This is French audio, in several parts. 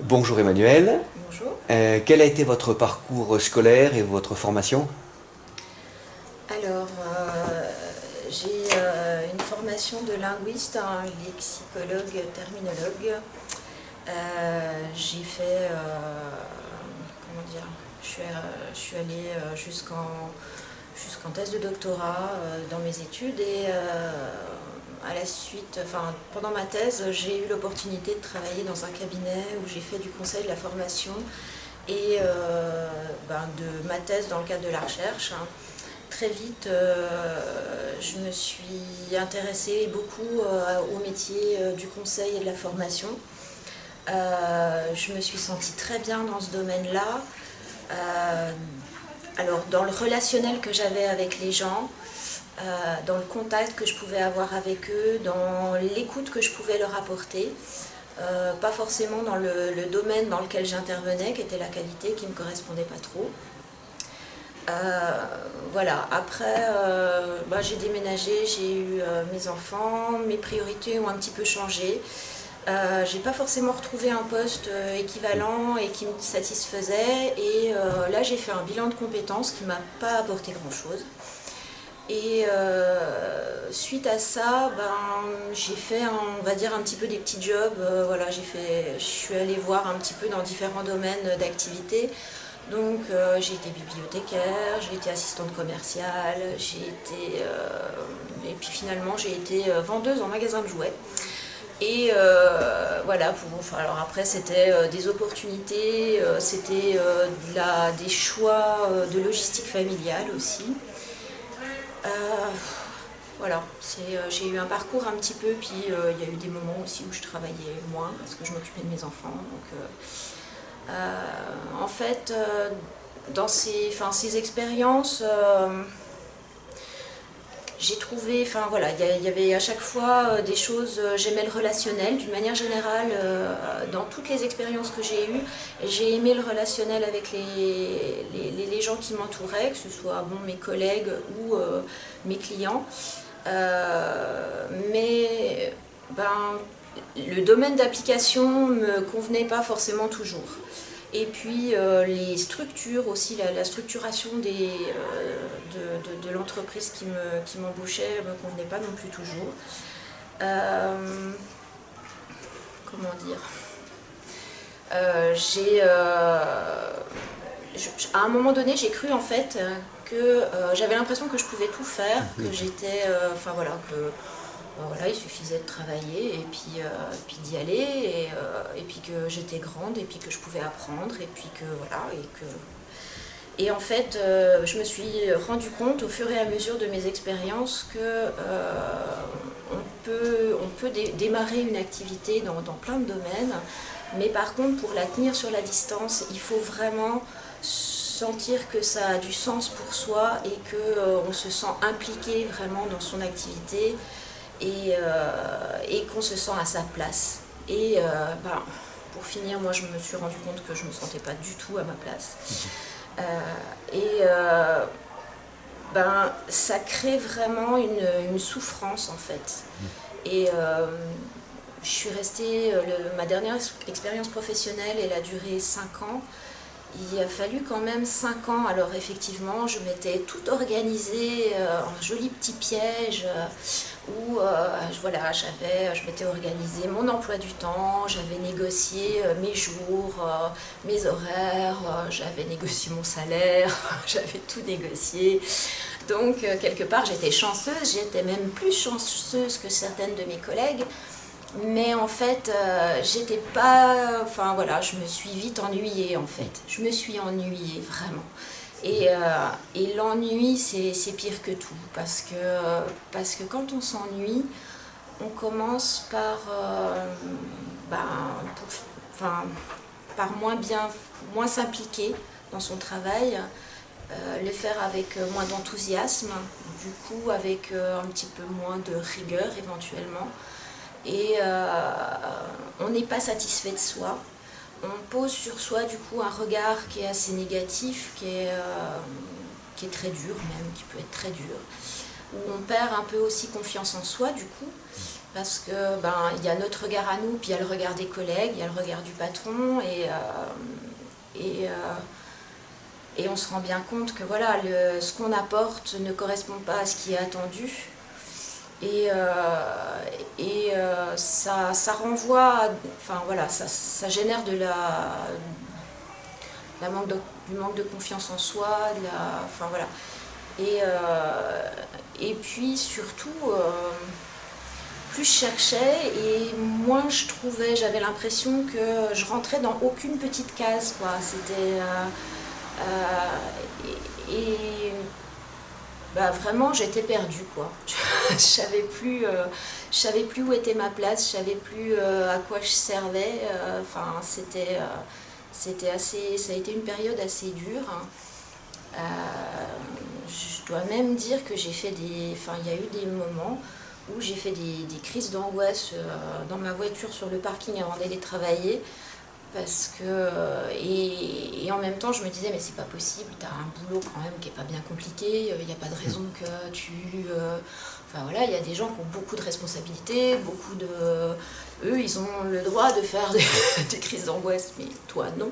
Bonjour Emmanuel. Bonjour. Quel a été votre parcours scolaire et votre formation? Alors, j'ai une formation de linguiste, un lexicologue, terminologue. J'ai fait, comment dire, je suis allée jusqu'en thèse de doctorat dans mes études et à la suite, enfin, pendant ma thèse, j'ai eu l'opportunité de travailler dans un cabinet où j'ai fait du conseil, de la formation et de ma thèse dans le cadre de la recherche. Très vite, je me suis intéressée beaucoup au métier du conseil et de la formation. Je me suis sentie très bien dans ce domaine-là. Alors, dans le relationnel que j'avais avec les gens, dans le contact que je pouvais avoir avec eux, dans l'écoute que je pouvais leur apporter, pas forcément dans le domaine dans lequel j'intervenais, qui était la qualité, qui ne me correspondait pas trop. Voilà, après j'ai déménagé, j'ai eu mes enfants, mes priorités ont un petit peu changé. J'ai pas forcément retrouvé un poste équivalent et qui me satisfaisait et là j'ai fait un bilan de compétences qui m'a pas apporté grand chose. Et suite à ça, j'ai fait, on va dire, un petit peu des petits jobs. Voilà, je suis allée voir un petit peu dans différents domaines d'activité. Donc j'ai été bibliothécaire, j'ai été assistante commerciale, et puis finalement j'ai été vendeuse en magasin de jouets. Et voilà, alors après c'était des opportunités, c'était des choix de logistique familiale aussi. Euh, voilà, j'ai eu un parcours un petit peu, puis il y a eu des moments aussi où je travaillais moins parce que je m'occupais de mes enfants. Donc, en fait, dans ces expériences, j'ai trouvé, enfin voilà, il y avait à chaque fois des choses, j'aimais le relationnel d'une manière générale, dans toutes les expériences que j'ai eues, j'ai aimé le relationnel avec les gens qui m'entouraient, que ce soit mes collègues ou mes clients. Mais le domaine d'application ne me convenait pas forcément toujours. Et puis les structures aussi, la structuration de l'entreprise qui m'embauchait ne me convenait pas non plus toujours. Comment dire à un moment donné, j'ai cru en fait que j'avais l'impression que je pouvais tout faire, que j'étais, enfin voilà, voilà, il suffisait de travailler et puis d'y aller et puis que j'étais grande et puis que je pouvais apprendre et puis que voilà et en fait je me suis rendu compte au fur et à mesure de mes expériences que on peut démarrer une activité dans plein de domaines, mais par contre pour la tenir sur la distance, il faut vraiment sentir que ça a du sens pour soi et qu'on se sent impliqué vraiment dans son activité et qu'on se sent à sa place. Et pour finir, moi je me suis rendu compte que je ne me sentais pas du tout à ma place. Ça crée vraiment une souffrance en fait. Et je suis restée, ma dernière expérience professionnelle, elle a duré 5 ans. Il a fallu quand même 5 ans, alors effectivement je m'étais tout organisée en joli petit piège où voilà, je m'étais organisé mon emploi du temps, j'avais négocié mes jours, mes horaires, j'avais négocié mon salaire, j'avais tout négocié. Donc quelque part j'étais chanceuse, j'étais même plus chanceuse que certaines de mes collègues. Mais en fait, j'étais pas. Enfin voilà, je me suis vite ennuyée en fait. Je me suis ennuyée vraiment. Et l'ennui, c'est pire que tout. Parce que quand on s'ennuie, on commence par moins s'impliquer dans son travail, le faire avec moins d'enthousiasme, du coup avec un petit peu moins de rigueur éventuellement. Et on n'est pas satisfait de soi. On pose sur soi du coup un regard qui est assez négatif, qui est très dur même, qui peut être très dur, où on perd un peu aussi confiance en soi du coup. parce que il y a notre regard à nous, puis il y a le regard des collègues, il y a le regard du patron, et on se rend bien compte que voilà, ce qu'on apporte ne correspond pas à ce qui est attendu. Ça renvoie, enfin voilà, ça génère du manque de confiance en soi, enfin voilà. Et puis surtout, plus je cherchais et moins je trouvais, j'avais l'impression que je rentrais dans aucune petite case, quoi. C'était vraiment j'étais perdue, quoi. Je savais plus où était ma place, je savais plus à quoi je servais. Enfin, c'était assez, ça a été une période assez dure, hein. Je dois même dire que j'ai fait il y a eu des moments où j'ai fait des crises d'angoisse dans ma voiture sur le parking avant d'aller travailler. Parce que, et en même temps, je me disais, mais c'est pas possible, tu as un boulot quand même qui est pas bien compliqué, il n'y a pas de raison que enfin voilà, il y a des gens qui ont beaucoup de responsabilités, eux, ils ont le droit de faire des crises d'angoisse, mais toi, non.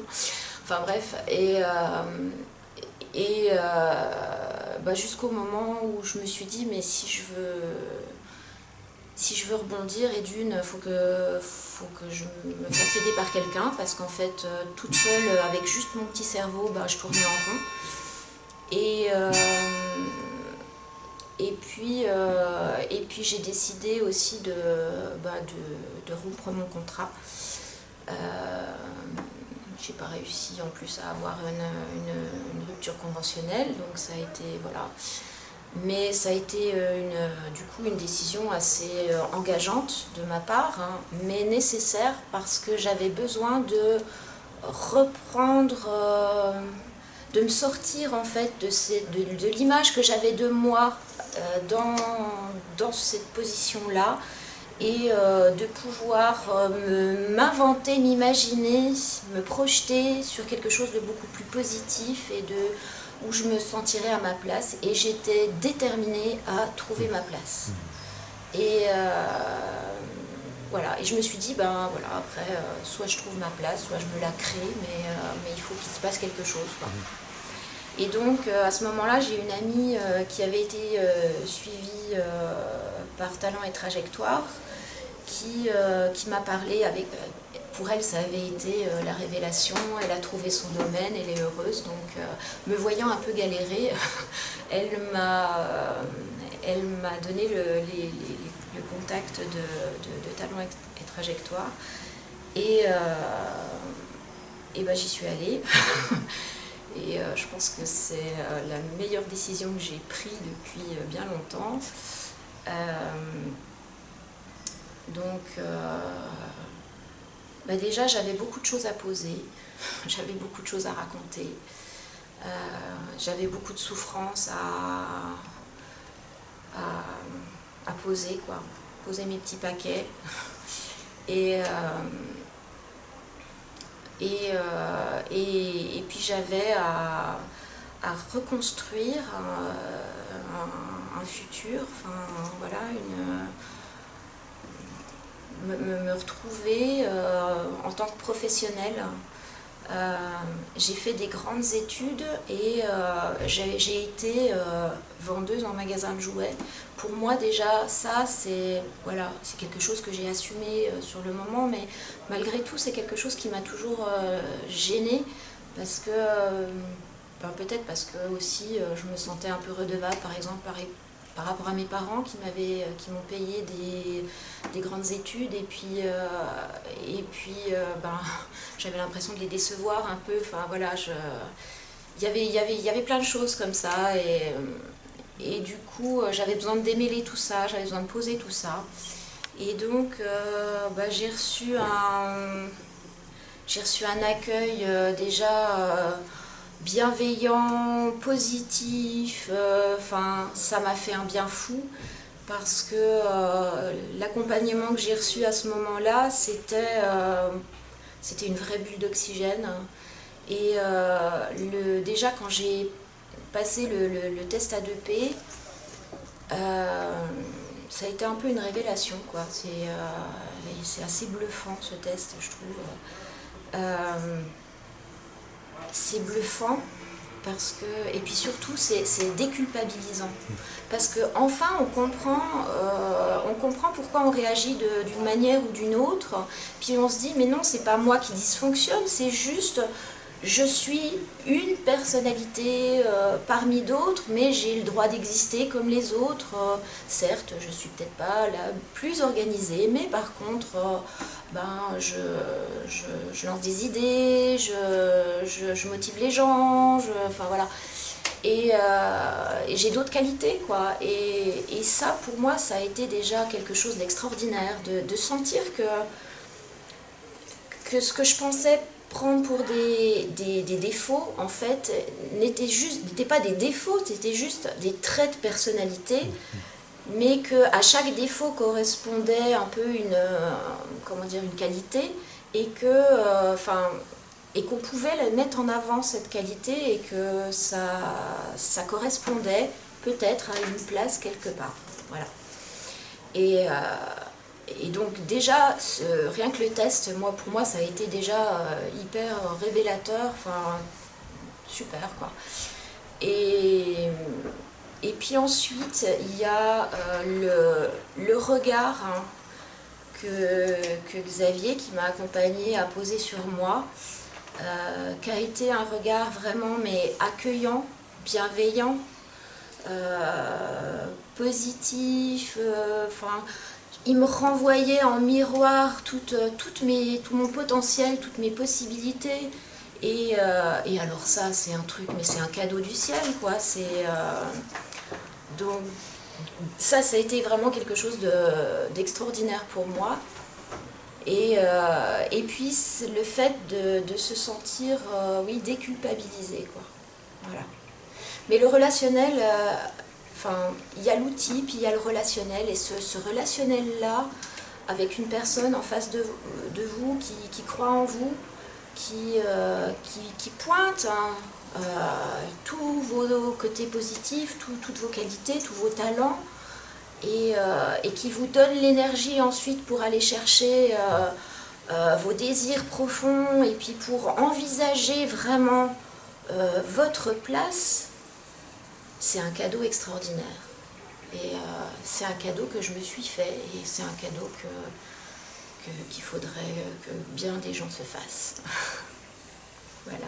Enfin bref, jusqu'au moment où je me suis dit, mais si je veux rebondir, et d'une, faut que je me fasse aider par quelqu'un, parce qu'en fait, toute seule, avec juste mon petit cerveau, je tournais en rond. Et puis j'ai décidé aussi de rompre mon contrat. J'ai pas réussi en plus à avoir une rupture conventionnelle, donc ça a été, voilà. Mais ça a été du coup une décision assez engageante de ma part, hein, mais nécessaire parce que j'avais besoin de reprendre, de me sortir en fait de l'image que j'avais de moi dans cette position-là, et de pouvoir m'inventer, m'imaginer, me projeter sur quelque chose de beaucoup plus positif et où je me sentirais à ma place, et j'étais déterminée à trouver ma place. Et voilà, et je me suis dit, voilà, après, soit je trouve ma place, soit je me la crée, mais il faut qu'il se passe quelque chose, quoi. Et donc, à ce moment-là, j'ai une amie qui avait été suivie par Talent et Trajectoire, qui m'a parlé avec... Pour elle, ça avait été la révélation, elle a trouvé son domaine, elle est heureuse, donc me voyant un peu galérer, elle m'a donné le contact de Talent et Trajectoire, et j'y suis allée. Et je pense que c'est la meilleure décision que j'ai prise depuis bien longtemps. Déjà, j'avais beaucoup de choses à poser, j'avais beaucoup de choses à raconter, j'avais beaucoup de souffrances à poser, quoi, poser mes petits paquets. Et puis j'avais à reconstruire un futur, enfin voilà, me retrouver en tant que professionnelle. J'ai fait des grandes études et j'ai été vendeuse en magasin de jouets. Pour moi déjà, ça c'est quelque chose que j'ai assumé sur le moment, mais malgré tout c'est quelque chose qui m'a toujours gênée, parce que peut-être parce que aussi je me sentais un peu redevable, par exemple par rapport à mes parents qui m'ont payé des grandes études, et puis j'avais l'impression de les décevoir un peu. Enfin voilà, il y avait plein de choses comme ça, et du coup j'avais besoin de démêler tout ça, j'avais besoin de poser tout ça. Et donc j'ai reçu un accueil déjà bienveillant, positif, ça m'a fait un bien fou, parce que l'accompagnement que j'ai reçu à ce moment-là, c'était une vraie bulle d'oxygène. Et déjà quand j'ai passé le test A2P, ça a été un peu une révélation, quoi. C'est assez bluffant ce test, je trouve. C'est bluffant parce que, et puis surtout c'est déculpabilisant parce que enfin on comprend pourquoi on réagit d'une manière ou d'une autre, puis on se dit mais non, c'est pas moi qui dysfonctionne, c'est juste je suis une personnalité parmi d'autres, mais j'ai le droit d'exister comme les autres. Certes, je suis peut-être pas la plus organisée, mais par contre, je lance des idées, je motive les gens, enfin voilà. Et j'ai d'autres qualités, quoi. Et ça, pour moi, ça a été déjà quelque chose d'extraordinaire, de sentir que ce que je pensais prendre pour des défauts, en fait, n'étaient pas des défauts, c'était juste des traits de personnalité, mais qu'à chaque défaut correspondait un peu une qualité, et qu'on pouvait la mettre en avant, cette qualité, et que ça correspondait peut-être à une place quelque part. Voilà. Et donc déjà, rien que le test, pour moi, ça a été déjà hyper révélateur, enfin, super, quoi. Et puis ensuite, il y a le regard, hein, que Xavier, qui m'a accompagnée, a posé sur moi, qui a été un regard vraiment accueillant, bienveillant, positif, il me renvoyait en miroir tout mon potentiel, toutes mes possibilités. Et alors ça, c'est un truc, mais c'est un cadeau du ciel, quoi. Donc ça a été vraiment quelque chose d'extraordinaire pour moi. Et puis le fait de se sentir, oui, déculpabilisé, quoi. Voilà. Mais le relationnel, il y a l'outil, puis il y a le relationnel, et ce relationnel-là, avec une personne en face de vous qui croit en vous, qui pointe, hein, tous vos côtés positifs, toutes vos qualités, tous vos talents, et qui vous donne l'énergie ensuite pour aller chercher vos désirs profonds, et puis pour envisager vraiment votre place. C'est un cadeau extraordinaire. Et c'est un cadeau que je me suis fait, et c'est un cadeau qu'il faudrait que bien des gens se fassent. Voilà.